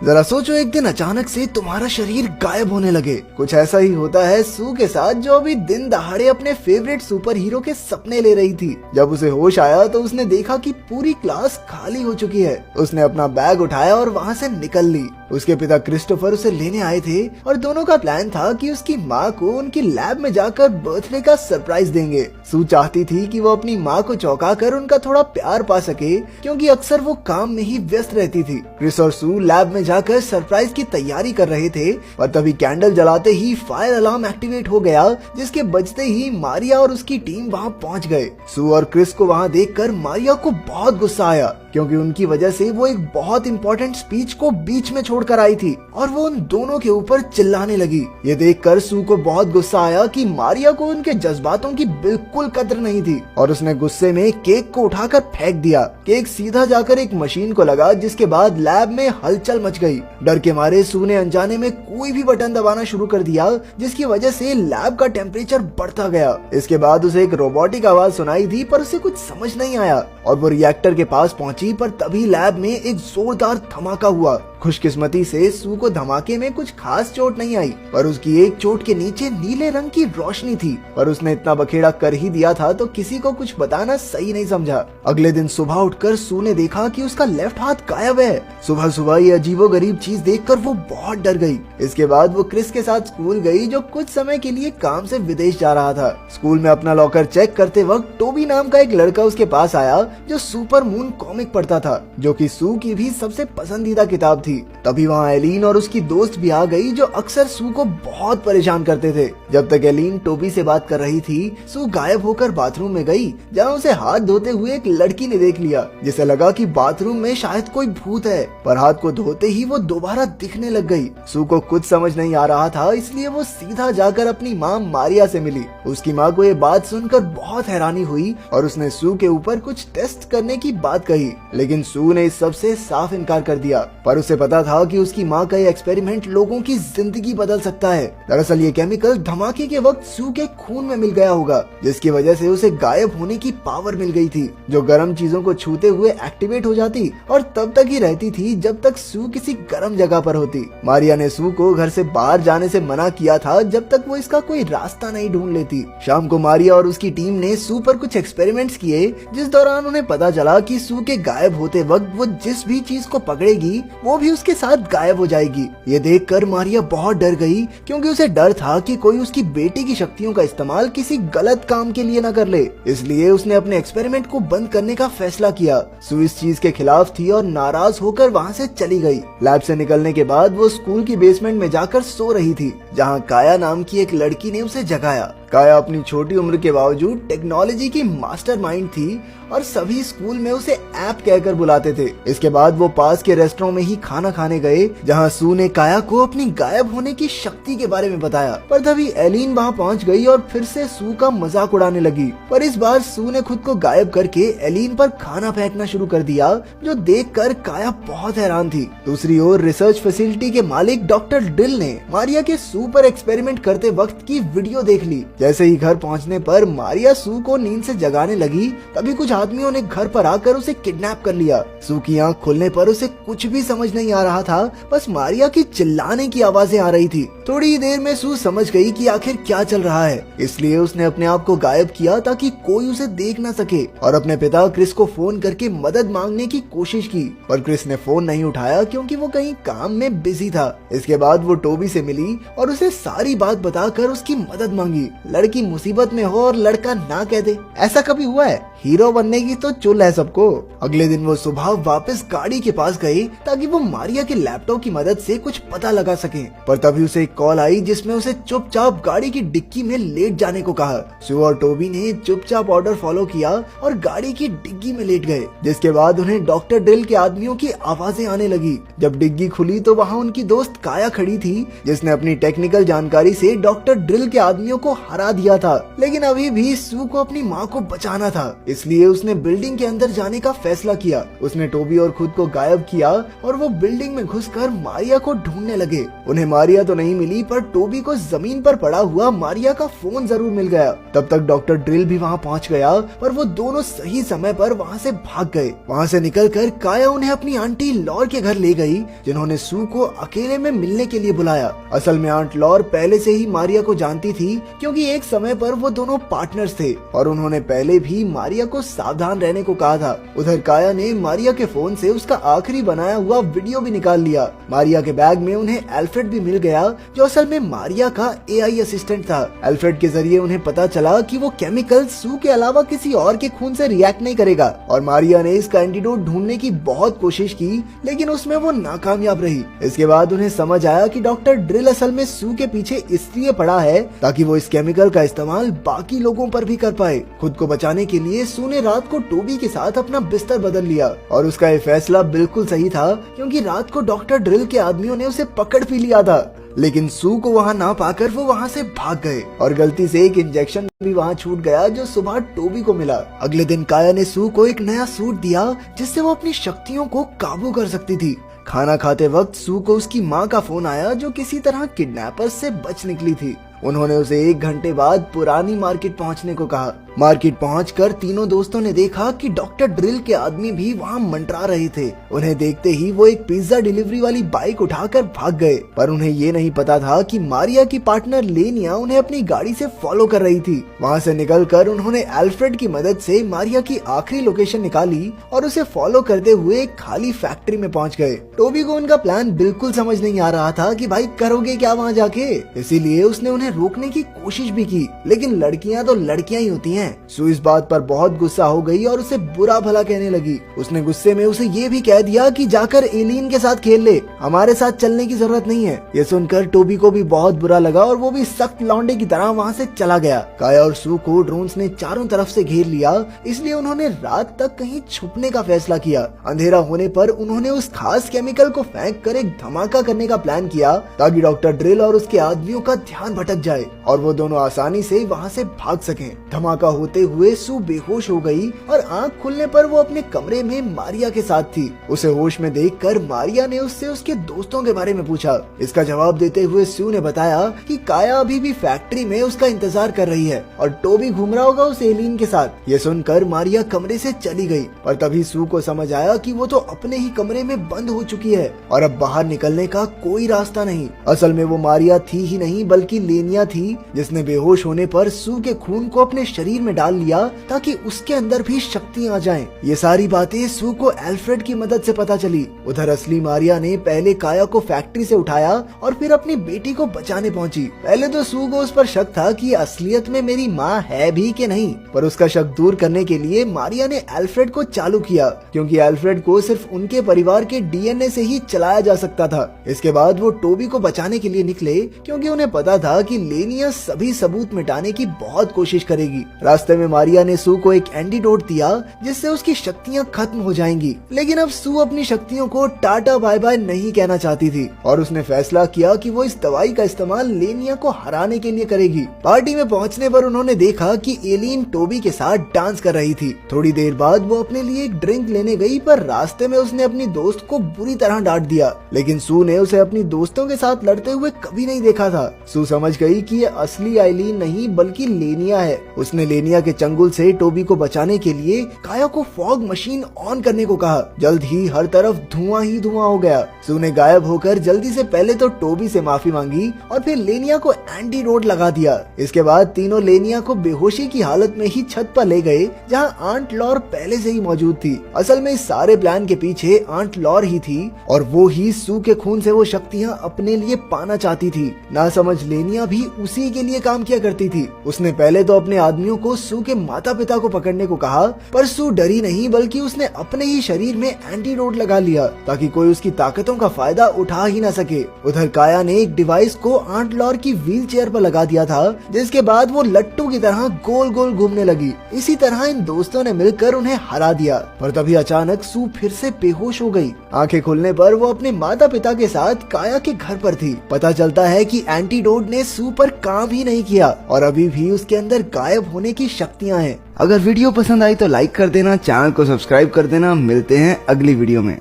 जरा सोचो, एक दिन अचानक से तुम्हारा शरीर गायब होने लगे। कुछ ऐसा ही होता है सू के साथ, जो अभी दिन दहाड़े अपने फेवरेट सुपर हीरो के सपने ले रही थी। जब उसे होश आया तो उसने देखा कि पूरी क्लास खाली हो चुकी है। उसने अपना बैग उठाया और वहाँ से निकल ली। उसके पिता क्रिस्टोफर उसे लेने आए थे और दोनों का प्लान था कि उसकी माँ को उनकी लैब में जाकर बर्थडे का सरप्राइज देंगे। सू चाहती थी कि वो अपनी माँ को चौंका कर उनका थोड़ा प्यार पा सके, क्योंकि अक्सर वो काम में ही व्यस्त रहती थी। क्रिस और सू लैब में जाकर सरप्राइज की तैयारी कर रहे थे, पर तभी कैंडल जलाते ही फायर अलार्म एक्टिवेट हो गया, जिसके बजते ही मारिया और उसकी टीम वहाँ पहुँच गए। सू और क्रिस को वहाँ देखकर मारिया को बहुत गुस्सा आया, क्योंकि उनकी वजह से वो एक बहुत इंपॉर्टेंट स्पीच को बीच में छोड़कर आई थी और वो उन दोनों के ऊपर चिल्लाने लगी। ये देखकर सू को बहुत गुस्सा आया कि मारिया को उनके जज्बातों की बिल्कुल कद्र नहीं थी और उसने गुस्से में केक को उठाकर फेंक दिया। केक सीधा जाकर एक मशीन को लगा, जिसके बाद लैब में हलचल मच गई। डर के मारे सू ने अनजाने में कोई भी बटन दबाना शुरू कर दिया, जिसकी वजह से लैब का टेम्परेचर बढ़ता गया। इसके बाद उसे एक रोबोटिक आवाज सुनाई दी, पर उसे कुछ समझ नहीं आया और वो रिएक्टर के पास पहुंची, पर तभी लैब में एक जोरदार धमाका हुआ। खुशकिस्मती से सू को धमाके में कुछ खास चोट नहीं आई, पर उसकी एक चोट के नीचे नीले रंग की रोशनी थी। पर उसने इतना बखेड़ा कर ही दिया था तो किसी को कुछ बताना सही नहीं समझा। अगले दिन सुबह उठकर सू ने देखा कि उसका लेफ्ट हाथ गायब है। सुबह सुबह ये अजीबोगरीब चीज देखकर वो बहुत डर गई। इसके बाद वो क्रिस के साथ स्कूल गई, जो कुछ समय के लिए काम से विदेश जा रहा था। स्कूल में अपना लॉकर चेक करते वक्त टोबी नाम का एक लड़का उसके पास आया, जो सुपर मून कॉमिक पढ़ता था, जो कि सू की भी सबसे पसंदीदा किताब थी। तभी वहाँ एलिन और उसकी दोस्त भी आ गई, जो अक्सर सू को बहुत परेशान करते थे। जब तक एलिन टोबी से बात कर रही थी, सू गायब होकर बाथरूम में गई, जहाँ उसे हाथ धोते हुए एक लड़की ने देख लिया, जिसे लगा कि बाथरूम में शायद कोई भूत है। पर हाथ को धोते ही वो दोबारा दिखने लग गई। सू को कुछ समझ नहीं आ रहा था, इसलिए वो सीधा जाकर अपनी माँ मारिया से मिली। उसकी माँ को ये बात सुनकर बहुत हैरानी हुई और उसने सू के ऊपर कुछ टेस्ट करने की बात कही, लेकिन सू ने इस सब से साफ इनकार कर दिया। पर उसे पता था कि उसकी माँ का ये एक्सपेरिमेंट लोगों की जिंदगी बदल सकता है। दरअसल ये केमिकल धमाके के वक्त सू के खून में मिल गया होगा, जिसकी वजह से उसे गायब होने की पावर मिल गई थी, जो गर्म चीजों को छूते हुए एक्टिवेट हो जाती और तब तक ही रहती थी जब तक सू किसी गर्म जगह पर होती। मारिया ने सू को घर से बाहर जाने से मना किया था, जब तक वो इसका कोई रास्ता नहीं ढूंढ लेती। शाम को मारिया और उसकी टीम ने सू पर कुछ एक्सपेरिमेंट्स किए, जिस दौरान उन्हें पता चला कि सू के गायब होते वक्त वो जिस भी चीज को पकड़ेगी वो भी उसके साथ गायब हो जाएगी। ये देखकर मारिया बहुत डर गई, क्योंकि उसे डर था कि कोई उसकी बेटी की शक्तियों का इस्तेमाल किसी गलत काम के लिए न कर ले। इसलिए उसने अपने एक्सपेरिमेंट को बंद करने का फैसला किया। सू इस चीज के खिलाफ थी और नाराज होकर वहाँ से चली गई। लैब से निकलने के बाद वो स्कूल की बेसमेंट में जाकर सो रही थी, जहाँ काया नाम की एक लड़की ने उसे जगाया। काया अपनी छोटी उम्र के बावजूद टेक्नोलॉजी की मास्टरमाइंड थी और सभी स्कूल में उसे ऐप कहकर बुलाते थे। इसके बाद वो पास के रेस्टोरेंट में ही खाना खाने गए, जहां सू ने काया को अपनी गायब होने की शक्ति के बारे में बताया। पर तभी एलिन वहां पहुंच गई और फिर से सू का मजाक उड़ाने लगी। पर इस बार सू ने खुद को गायब करके एलिन पर खाना फेंकना शुरू कर दिया, जो देखकर काया बहुत हैरान थी। दूसरी ओर रिसर्च फैसिलिटी के मालिक डॉक्टर ड्रिल ने मारिया के सू पर एक्सपेरिमेंट करते वक्त की वीडियो देख ली। जैसे ही घर पहुंचने पर मारिया सू को नींद से जगाने लगी, तभी कुछ आदमियों ने घर पर आकर उसे किडनैप कर लिया। सू की आंख खुलने पर उसे कुछ भी समझ नहीं आ रहा था, बस मारिया की चिल्लाने की आवाजें आ रही थी। थोड़ी देर में सू समझ गई कि आखिर क्या चल रहा है, इसलिए उसने अपने आप को गायब किया ताकि कोई उसे देख न सके और अपने पिता क्रिस को फोन करके मदद मांगने की कोशिश की। पर क्रिस ने फोन नहीं उठाया, क्योंकि वो कहीं काम में बिजी था। इसके बाद वो टोबी से मिली और उसे सारी बात बताकर उसकी मदद मांगी। लड़की मुसीबत में हो और लड़का ना कह दे, ऐसा कभी हुआ है? हीरो बनने की तो चुल है सबको। अगले दिन वो सुबह वापस गाड़ी के पास गई ताकि वो मारिया के लैपटॉप की मदद से कुछ पता लगा सके। पर तभी उसे एक कॉल आई, जिसमें उसे चुपचाप गाड़ी की डिक्की में लेट जाने को कहा। सू और टोबी ने चुपचाप ऑर्डर फॉलो किया और गाड़ी की डिग्गी में लेट गए, जिसके बाद उन्हें डॉक्टर ड्रिल के आदमियों की आवाजें आने लगी। जब डिग्गी खुली तो वहाँ उनकी दोस्त काया खड़ी थी, जिसने अपनी टेक्निकल जानकारी से डॉक्टर ड्रिल के आदमियों को हरा दिया था। लेकिन अभी भी सू को अपनी माँ को बचाना था, इसलिए उसने बिल्डिंग के अंदर जाने का फैसला किया। उसने टोबी और खुद को गायब किया और वो बिल्डिंग में घुसकर मारिया को ढूंढने लगे। उन्हें मारिया तो नहीं मिली, पर टोबी को जमीन पर पड़ा हुआ मारिया का फोन जरूर मिल गया। तब तक डॉक्टर ड्रिल भी वहाँ पहुँच गया, पर वो दोनों सही समय पर वहाँ से भाग गए। वहाँ से निकलकर काया उन्हें अपनी आंटी लॉर के घर ले गई, जिन्होंने सू को अकेले में मिलने के लिए बुलाया। असल में आंट लॉर पहले से ही मारिया को जानती थी, क्योंकि एक समय पर वो दोनों पार्टनर्स थे और उन्होंने पहले भी मारिया को सावधान रहने को कहा था। उधर काया ने मारिया के फोन से उसका आखिरी बनाया हुआ वीडियो भी निकाल लिया। मारिया के बैग में उन्हें एल्फ्रेड भी मिल गया, जो असल में मारिया का एआई असिस्टेंट था। एल्फ्रेड के जरिए उन्हें पता चला कि वो केमिकल सू के अलावा किसी और के खून से रिएक्ट नहीं करेगा, और मारिया ने इसका एंटीडोट ढूंढने की बहुत कोशिश की, लेकिन उसमें वो नाकामयाब रही। इसके बाद उन्हें समझ आया कि डॉक्टर ड्रिल असल में सू के पीछे इसलिए पड़ा है ताकि वो इस केमिकल का इस्तेमाल बाकी लोगों पर भी कर पाए। खुद को बचाने के लिए सू ने रात को टोबी के साथ अपना बिस्तर बदल लिया, और उसका ये फैसला बिल्कुल सही था, क्योंकि रात को डॉक्टर ड्रिल के आदमियों ने उसे पकड़ भी लिया था। लेकिन सू को वहाँ ना पाकर वो वहाँ से भाग गए, और गलती से एक इंजेक्शन भी वहाँ छूट गया जो सुबह टोबी को मिला। अगले दिन काया ने सू को एक नया सूट दिया, जिससे वो अपनी शक्तियों को काबू कर सकती थी। खाना खाते वक्त सू को उसकी माँ का फोन आया, जो किसी तरह किडनैपर्स से बच निकली थी। उन्होंने उसे 1 घंटे बाद पुरानी मार्केट पहुंचने को कहा। मार्केट पहुंचकर तीनों दोस्तों ने देखा कि डॉक्टर ड्रिल के आदमी भी वहां मंडरा रहे थे। उन्हें देखते ही वो एक पिज्जा डिलीवरी वाली बाइक उठाकर भाग गए, पर उन्हें ये नहीं पता था कि मारिया की पार्टनर लेनिया उन्हें अपनी गाड़ी से फॉलो कर रही थी। वहां से निकलकर उन्होंने एल्फ्रेड की मदद से मारिया की आखिरी लोकेशन निकाली और उसे फॉलो करते हुए एक खाली फैक्ट्री में पहुंच गए। टोबी को उनका प्लान बिल्कुल समझ नहीं आ रहा था कि भाई करोगे क्या वहाँ जाके, इसीलिए उसने उन्हें रोकने की कोशिश भी की, लेकिन लड़कियां तो लड़कियां ही होती हैं। सू इस बात पर बहुत गुस्सा हो गई और उसे बुरा भला कहने लगी। उसने गुस्से में उसे ये भी कह दिया कि जाकर एलिन के साथ खेल ले, हमारे साथ चलने की जरूरत नहीं है। ये सुनकर टोबी को भी बहुत बुरा लगा और वो भी सख्त लौंडे की तरह वहाँ से चला गया। काया और सू को ड्रोन्स ने चारों तरफ से घेर लिया, इसलिए उन्होंने रात तक कहीं छुपने का फैसला किया। अंधेरा होने पर उन्होंने उस खास केमिकल को फेंक कर एक धमाका करने का प्लान किया, ताकि डॉक्टर ड्रिल और उसके आदमियों का ध्यान भटक जाए और वो दोनों आसानी से वहाँ से भाग सकें। धमाका होते हुए सू बेहोश हो गई और आंख खुलने पर वो अपने कमरे में मारिया के साथ थी। उसे होश में देखकर मारिया ने उससे उसके दोस्तों के बारे में पूछा। इसका जवाब देते हुए सू ने बताया कि काया अभी भी फैक्ट्री में उसका इंतजार कर रही है और टोबी घूम रहा होगा उस एलिन के साथ। ये सुनकर मारिया कमरे से चली गई, पर तभी सू को समझ आया कि वो तो अपने ही कमरे में बंद हो चुकी है और अब बाहर निकलने का कोई रास्ता नहीं। असल में वो मारिया थी ही नहीं, बल्कि लेनिया थी, जिसने बेहोश होने पर सू के खून को अपने शरीर में डाल लिया ताकि उसके अंदर भी शक्ति आ जाएं। ये सारी बातें सू को एल्फ्रेड की मदद से पता चली। उधर असली मारिया ने पहले काया को फैक्ट्री से उठाया और फिर अपनी बेटी को बचाने पहुंची। पहले तो सू को उस पर शक था कि असलियत में मेरी माँ है भी कि नहीं, पर उसका शक दूर करने के लिए मारिया ने एल्फ्रेड को चालू किया, क्योंकि एल्फ्रेड को सिर्फ उनके परिवार के डीएनए से ही चलाया जा सकता था। इसके बाद वो टोबी को बचाने के लिए निकले, क्योंकि उन्हें पता था कि लेनिया सभी सबूत मिटाने की बहुत कोशिश करेगी। रास्ते में मारिया ने सू को एक एंटीडोट दिया, जिससे उसकी शक्तियां खत्म हो जाएंगी। लेकिन अब सू अपनी शक्तियों को टाटा बाय बाय नहीं कहना चाहती थी और उसने फैसला किया कि वो इस दवाई का इस्तेमाल लेनिया को हराने के लिए करेगी। पार्टी में पहुंचने पर उन्होंने देखा कि एलिन टोबी के साथ डांस कर रही थी। थोड़ी देर बाद वो अपने लिए एक ड्रिंक लेने गई, पर रास्ते में उसने अपनी दोस्त को बुरी तरह डांट दिया। लेकिन सू ने उसे अपनी दोस्तों के साथ लड़ते हुए कभी नहीं देखा था। सू समझ गई कि ये असली एलिन नहीं बल्कि लेनिया है। उसने लेनिया के चंगुल से टोबी को बचाने के लिए काया को फॉग मशीन ऑन करने को कहा। जल्द ही हर तरफ धुआं ही धुआं हो गया। सू ने गायब होकर जल्दी से पहले तो टोबी से माफी मांगी और फिर लेनिया को एंटीडोट लगा दिया। इसके बाद तीनों लेनिया को बेहोशी की हालत में ही छत पर ले गए, जहां आंट लॉर पहले से ही मौजूद थी। असल में इस सारे प्लान के पीछे आंट लॉर ही थी और वो ही सू के खून से वो शक्तियां अपने लिए पाना चाहती थी। ना समझ लेनिया भी उसी के लिए काम किया करती थी। उसने पहले तो अपने आदमियों को सू के माता पिता को पकड़ने को कहा, पर सू डरी नहीं, बल्कि उसने अपने ही शरीर में एंटीडोट लगा लिया ताकि कोई उसकी ताकतों का फायदा उठा ही ना सके। उधर काया ने एक डिवाइस को आंट लॉर की व्हील चेयर पर लगा दिया था, जिसके बाद वो लट्टू की तरह गोल गोल घूमने लगी। इसी तरह इन दोस्तों ने मिलकर उन्हें हरा दिया, पर तभी अचानक सू फिर से बेहोश हो गई। आंखें खुलने पर वो अपने माता पिता के साथ काया के घर पर थी। पता चलता है कि एंटीडोट ने सू पर काम ही नहीं किया और अभी भी उसके अंदर गायब होने की की शक्तियाँ हैं। अगर वीडियो पसंद आई तो लाइक कर देना, चैनल को सब्सक्राइब कर देना। मिलते हैं अगली वीडियो में।